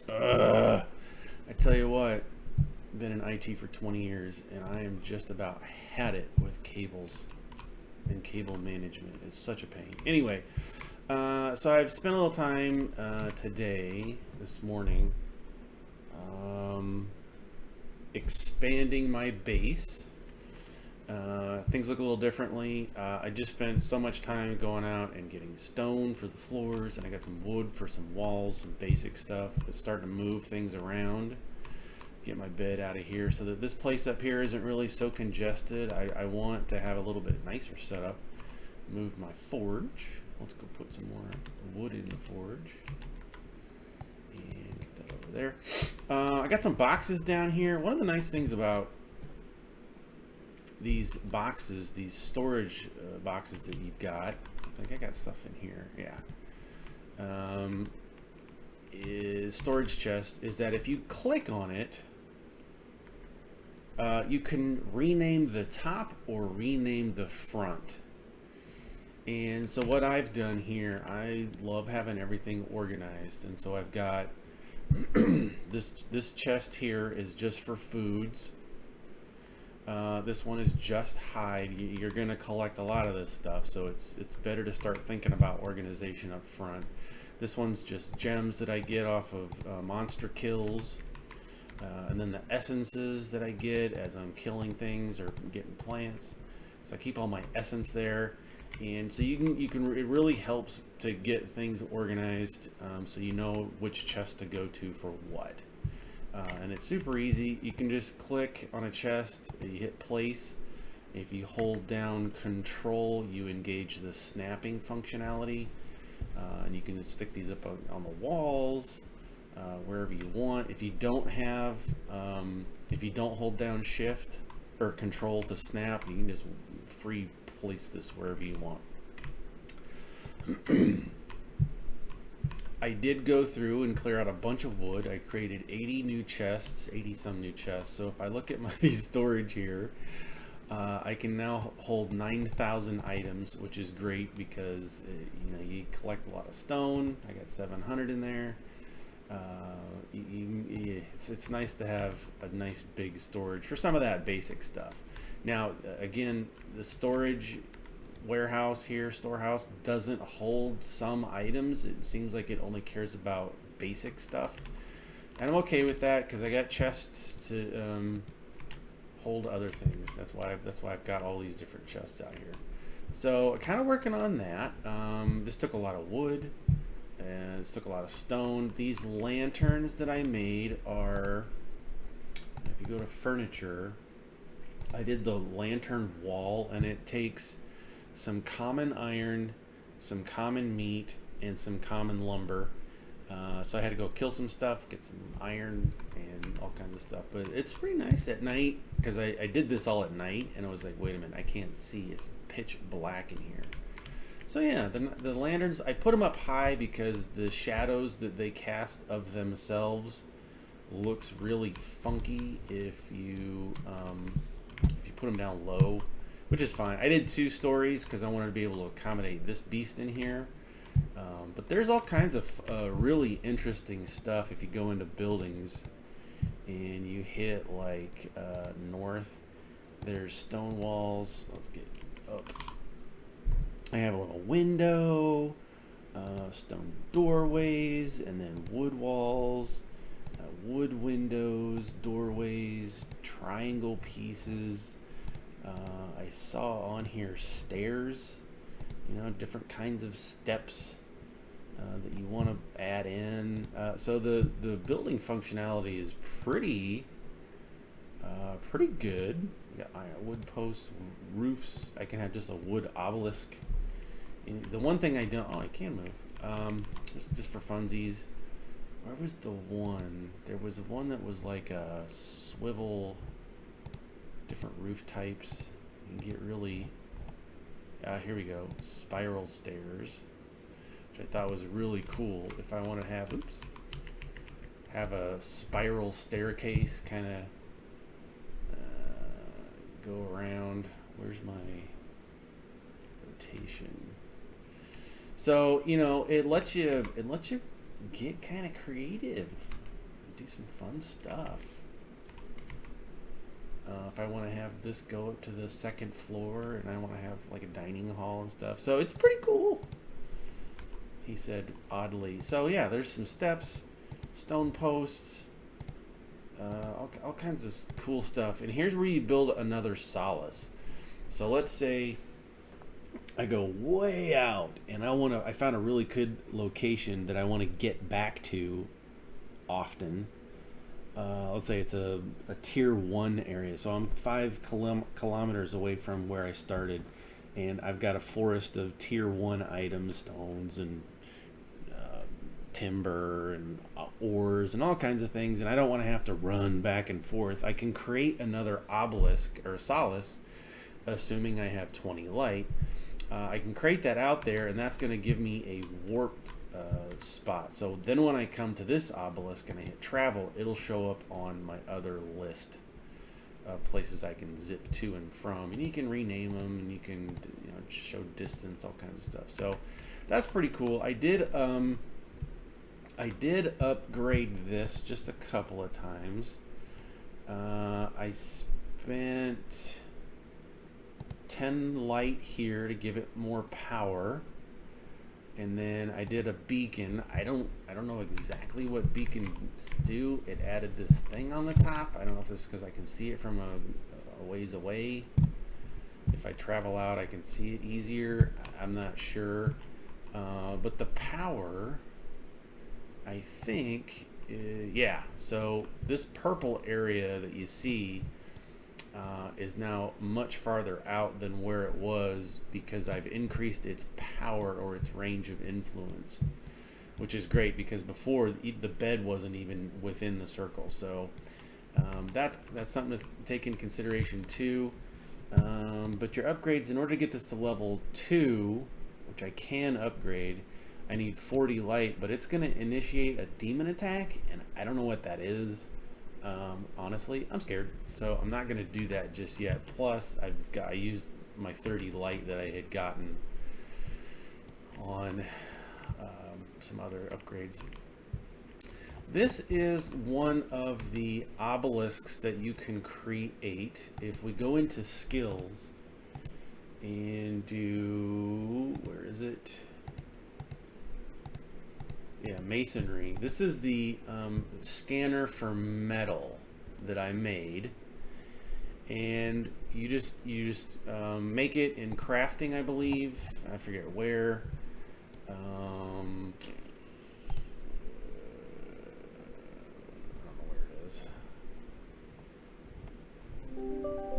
I tell you what, been in IT for 20 years, and I am just about had it with cables and cable management. It's such a pain. Anyway, so I've spent a little time this morning, um, expanding my base. Things look a little differently. I just spent so much time going out and getting stone for the floors, and I got some wood for some walls, some basic stuff. But starting to move things around, get my bed out of here so that this place up here isn't really so congested. I want to have a little bit nicer setup. Move my forge. Let's go put some more wood in the forge. And get that over there. I got some boxes down here. One of the nice things about these boxes, these storage boxes that you've got, I think I got stuff in here, yeah, is storage chest, is that if you click on it, you can rename the top or rename the front. And so what I've done here, I love having everything organized, and so I've got this chest here is just for foods. This one is just hide. You're going to collect a lot of this stuff, so it's better to start thinking about organization up front. This one's just gems that I get off of monster kills, and then the essences that I get as I'm killing things or getting plants. So I keep all my essence there, and so you can it really helps to get things organized, so you know which chest to go to for what. And it's super easy. You can just click on a chest, you hit place. If you hold down control, you engage the snapping functionality, and you can just stick these up on the walls, wherever you want. If you don't have, if you don't hold down shift or control to snap, you can just free place this wherever you want. I did go through and clear out a bunch of wood. I created 80 new chests, 80 some new chests. So if I look at my storage here, I can now hold 9,000 items, which is great because you collect a lot of stone. I got 700 in there. It's nice to have a nice big storage for some of that basic stuff. Now, again, the storage warehouse here, storehouse, doesn't hold some items. It seems like it only cares about basic stuff, and I'm okay with that because I got chests to hold other things. That's why I've got all these different chests out here. So kind of working on that. This took a lot of wood, and this took a lot of stone. These lanterns that I made are, if you go to furniture, I did the lantern wall, and it takes some common iron, some common meat, and some common lumber. So I had to go kill some stuff, get some iron and all kinds of stuff. But it's pretty nice at night because I did this all at night, and I was like, wait a minute, I can't see. It's pitch black in here. So yeah, the lanterns, I put them up high because the shadows that they cast of themselves looks really funky if you put them down low, which is fine. I did 2 stories because I wanted to be able to accommodate this beast in here. But there's all kinds of really interesting stuff if you go into buildings and you hit like north. There's stone walls. Let's get up. I have a little window, stone doorways, and then wood walls, wood windows, doorways, triangle pieces. I saw on here stairs, different kinds of steps that you want to add in. So the building functionality is pretty good. We got iron wood posts, roofs. I can have just a wood obelisk. And the one thing I don't, I can move. Just for funsies. Where was the one? There was one that was like a swivel. Different roof types. You can get really, here we go, spiral stairs, which I thought was really cool. If I want to have a spiral staircase, kind of go around. Where's my rotation? So it lets you get kind of creative. do some fun stuff. If I want to have this go up to the second floor and I want to have like a dining hall and stuff. So it's pretty cool, he said oddly. So yeah, there's some steps, stone posts, all kinds of cool stuff. And here's where you build another Solace. So let's say I go way out and I found a really good location that I want to get back to often. Let's say it's a tier 1 area. So I'm 5 kilometers away from where I started, and I've got a forest of tier 1 items, stones and timber and ores and all kinds of things, and I don't want to have to run back and forth. I can create another obelisk or Solace, assuming I have 20 light. I can create that out there, and that's going to give me a warp spot. So then when I come to this obelisk and I hit travel, it'll show up on my other list of places I can zip to and from, and you can rename them, and you can show distance, all kinds of stuff. So that's pretty cool. I did upgrade this just a couple of times. I spent 10 light here to give it more power. And then I did a beacon. I don't know exactly what beacons do. It added this thing on the top. I don't know if it's because I can see it from a ways away. If I travel out, I can see it easier. I'm not sure. But the power, I think, yeah. So this purple area that you see is now much farther out than where it was, because I've increased its power or its range of influence, which is great, because before the bed wasn't even within the circle. So that's something to take in consideration too. But your upgrades, in order to get this to level 2, which I can upgrade, I need 40 light, but it's going to initiate a demon attack, and I don't know what that is. Honestly, I'm scared, so I'm not going to do that just yet. Plus, I used my 30 light that I had gotten on some other upgrades. This is one of the obelisks that you can create. If we go into skills and do, where is it? Yeah, masonry. This is the scanner for metal that I made, and you just make it in crafting, I believe. I forget where. I don't know where it is.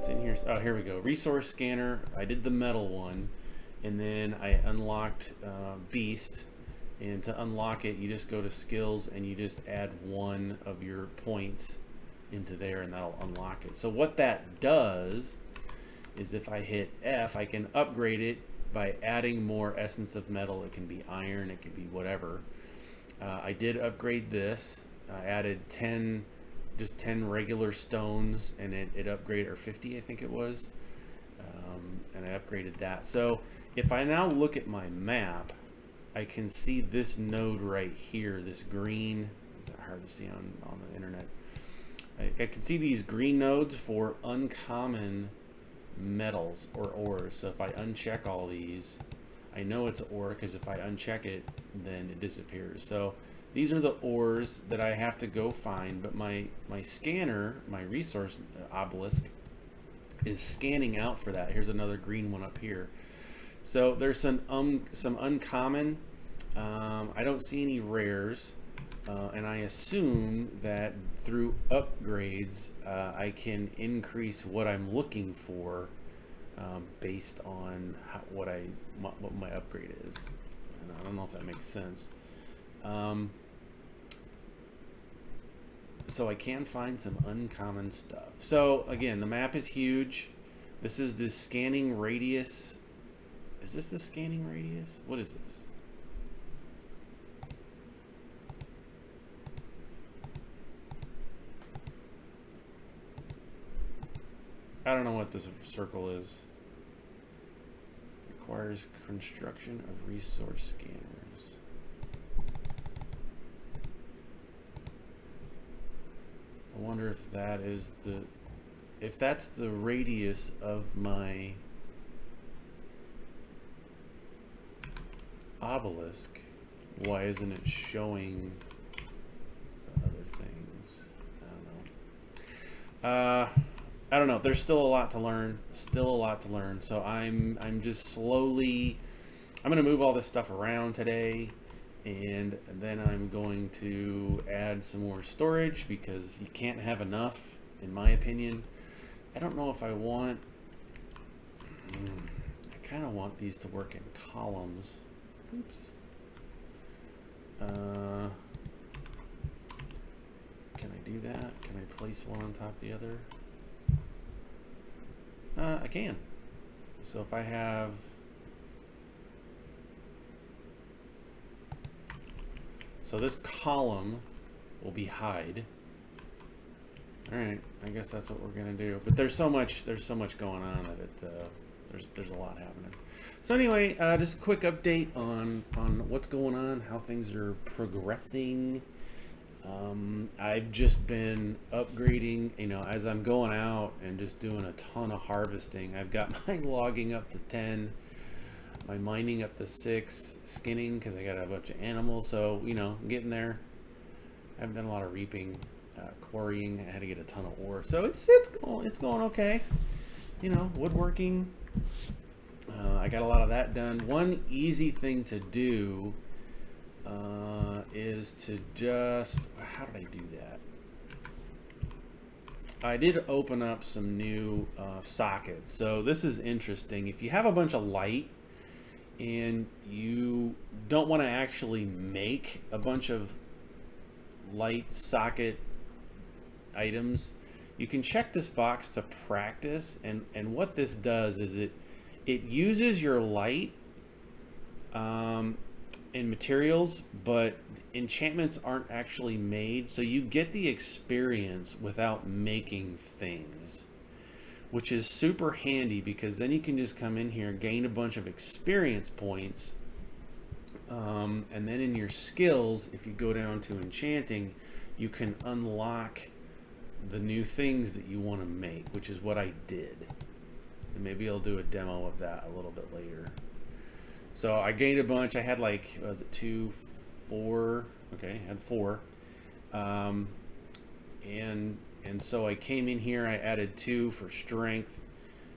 It's in here. Oh, here we go. Resource scanner. I did the metal one, and then I unlocked beast. And to unlock it, you just go to skills and you just add 1 of your points into there, and that'll unlock it. So what that does is, if I hit F, I can upgrade it by adding more essence of metal. It can be iron, it can be whatever. I did upgrade this. I added 10 regular stones, and it upgraded, or 50 I think it was, and I upgraded that. So if I now look at my map, I can see this node right here, this green. It's hard to see on the internet. I can see these green nodes for uncommon metals or ores. So if I uncheck all these, I know it's ore, because if I uncheck it, then it disappears. So these are the ores that I have to go find, but my scanner, my resource obelisk, is scanning out for that. Here's another green one up here. So there's some uncommon. I don't see any rares, and I assume that through upgrades I can increase what I'm looking for based on what my upgrade is. And I don't know if that makes sense. So I can find some uncommon stuff. So again, the map is huge. This is the scanning radius. Is this the scanning radius? What is this? I don't know what this circle is. Requires construction of resource scanners. wonder if that is if that's the radius of my obelisk. Why isn't it showing the other things? I don't know. There's still a lot to learn. So I'm just slowly. I'm gonna move all this stuff around today, and then I'm going to add some more storage because you can't have enough, in my opinion. I don't know if I want. I kind of want these to work in columns. Oops. Can I do that? Can I place one on top of the other? I can. So if I have, so this column will be hide. All right, I guess that's what we're gonna do. But there's so much going on that there's a lot happening. So anyway, just a quick update on what's going on, how things are progressing. I've just been upgrading, you know, as I'm going out and just doing a ton of harvesting. I've got my logging up to 10, my mining up to 6, skinning because I got a bunch of animals. So, you know, I'm getting there. I haven't done a lot of reaping, quarrying. I had to get a ton of ore. So it's going okay. You know, woodworking. I got a lot of that done. One easy thing to do is to just, how did I do that? I did open up some new sockets. So this is interesting. If you have a bunch of light and you don't want to actually make a bunch of light socket items, you can check this box to practice, and what this does is it uses your light in materials, but enchantments aren't actually made, so you get the experience without making things, which is super handy because then you can just come in here, gain a bunch of experience points, and then in your skills, if you go down to enchanting, you can unlock the new things that you want to make, which is what I did. And maybe I'll do a demo of that a little bit later. So I gained a bunch. I had like, what was it, 2, 4? Okay, I had 4. And so I came in here, I added 2 for strength,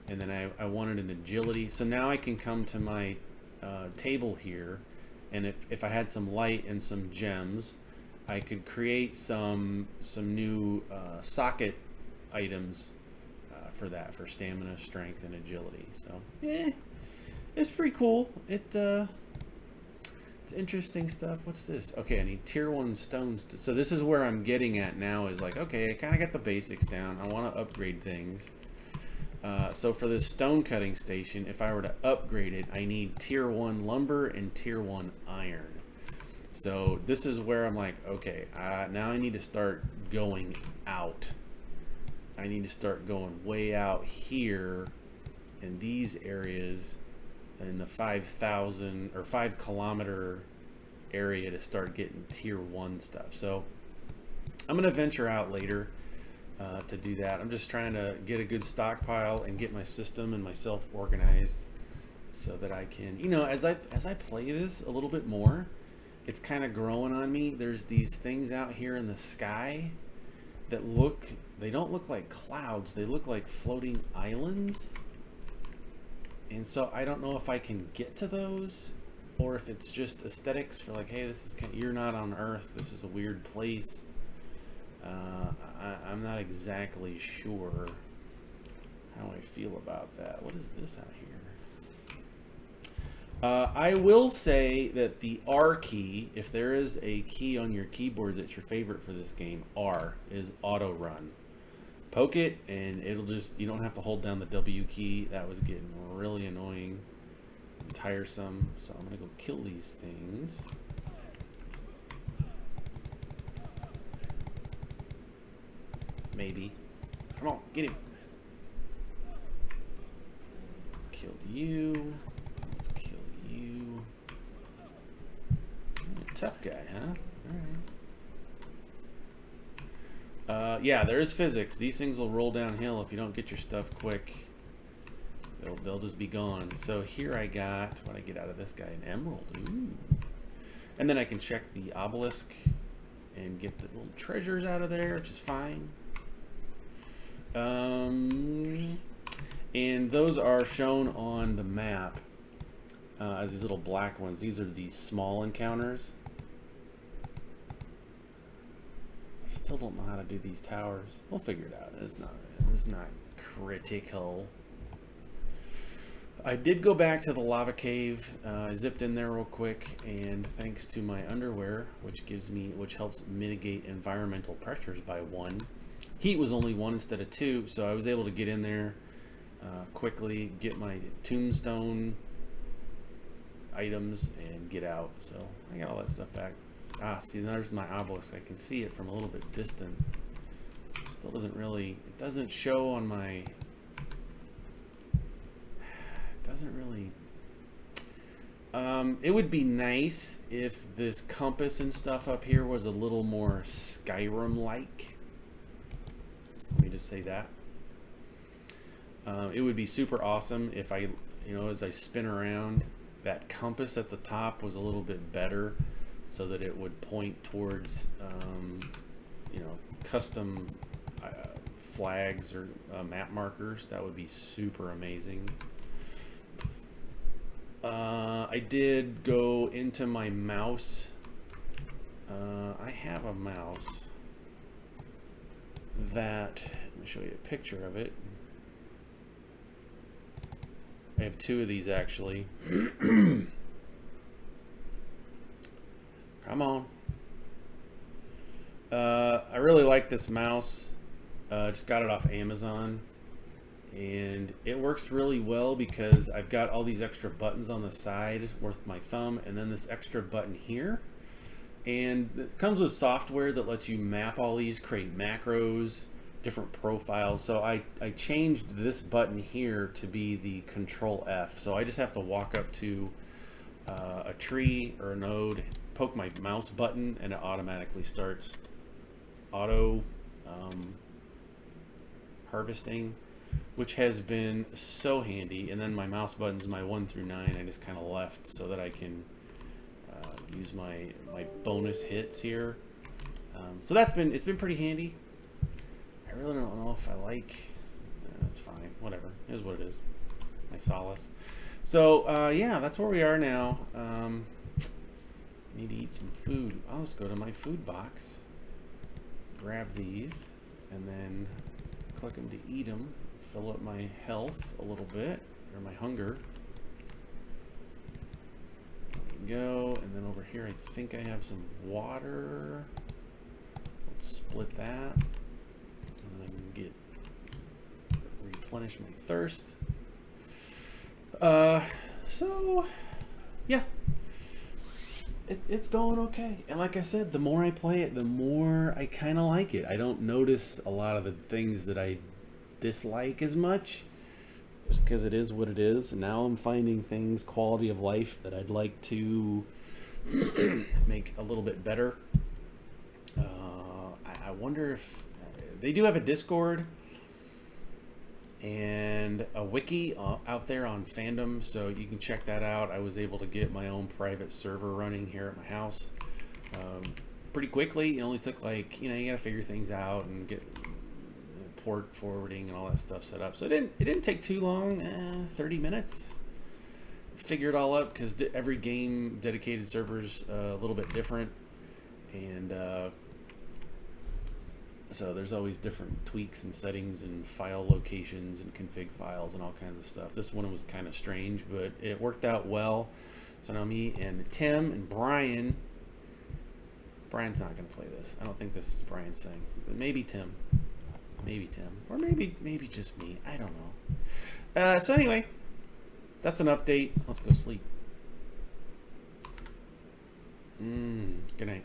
and then I wanted an agility. So now I can come to my table here, and if I had some light and some gems, I could create some new socket items for that, for stamina, strength, and agility. So yeah, it's pretty cool. It's interesting stuff. What's this? Okay, I need tier 1 stones. So this is where I'm getting at now, is like, okay, I kind of got the basics down. I want to upgrade things. So for this stone cutting station, if I were to upgrade it, I need tier 1 lumber and tier 1 iron. So this is where I'm like, okay, now I need to start going out. I need to start going way out here in these areas in the 5,000 or 5 kilometer area to start getting tier 1 stuff. So I'm gonna venture out later to do that. I'm just trying to get a good stockpile and get my system and myself organized so that I can, you know, as I play this a little bit more, it's kind of growing on me. There's these things out here in the sky that they don't look like clouds, they look like floating islands. And so I don't know if I can get to those, or if it's just aesthetics for like, hey, this is you're not on Earth, this is a weird place. I'm not exactly sure how I feel about that. What is this out here? I will say that the R key, if there is a key on your keyboard that's your favorite for this game, R is auto run. Poke it and it'll just, you don't have to hold down the W key. That was getting really annoying and tiresome. So I'm gonna go kill these things. Maybe. Come on, get him. Killed you. Let's kill you. Tough guy, huh? Alright. Yeah, there is physics. These things will roll downhill if you don't get your stuff quick. They'll just be gone. So here I got, what I get out of this guy, an emerald. Ooh. And then I can check the obelisk and get the little treasures out of there, which is fine. And those are shown on the map as these little black ones. These are the small encounters. I still don't know how to do these towers. We'll figure it out. It's not critical. I did go back to the lava cave. I zipped in there real quick, and thanks to my underwear, which helps mitigate environmental pressures by 1. Heat was only 1 instead of 2, so I was able to get in there quickly, get my tombstone items, and get out. So I got all that stuff back. See, there's my obelisk. I can see it from a little bit distant. Still doesn't really, it doesn't show on my, it would be nice if this compass and stuff up here was a little more Skyrim-like. Let me just say that. It would be super awesome if as I spin around, that compass at the top was a little bit better so that it would point towards, custom flags or map markers. That would be super amazing. I did go into my mouse. I have a mouse that, let me show you a picture of it. I have 2 of these actually. Come on. I really like this mouse. Just got it off Amazon. And it works really well because I've got all these extra buttons on the side with my thumb, and then this extra button here. And it comes with software that lets you map all these, create macros, different profiles. So I changed this button here to be the Control F. So I just have to walk up to a tree or a node, poke my mouse button, and it automatically starts auto harvesting, which has been so handy. And then my mouse buttons, my 1 through 9, I just kind of left so that I can use my bonus hits here. So it's been pretty handy. I really don't know if I like. It's fine, whatever. It is what it is. My Solace. So yeah, that's where we are now. Need to eat some food. I'll just go to my food box, grab these, and then click them to eat them. Fill up my health a little bit, or my hunger. There we go. And then over here, I think I have some water. Let's split that. And then I can replenish my thirst. So yeah, it's going okay. And like I said, the more I play it, the more I kind of like it. I don't notice a lot of the things that I dislike as much, just because it is what it is. And now I'm finding things, quality of life, that I'd like to make a little bit better. I wonder if they do have a Discord and a wiki out there on fandom, so you can check that out. I was able to get my own private server running here at my house pretty quickly. It only took like, you gotta figure things out and get port forwarding and all that stuff set up. So it didn't take too long, 30 minutes. Figure it all up, because every game dedicated server's a little bit different, and so there's always different tweaks and settings and file locations and config files and all kinds of stuff. This one was kind of strange, but it worked out well. So now me and Tim and Brian's not going to play this. I don't think this is Brian's thing, but maybe Tim, or maybe just me. I don't know. So anyway, that's an update. Let's go sleep. Good night.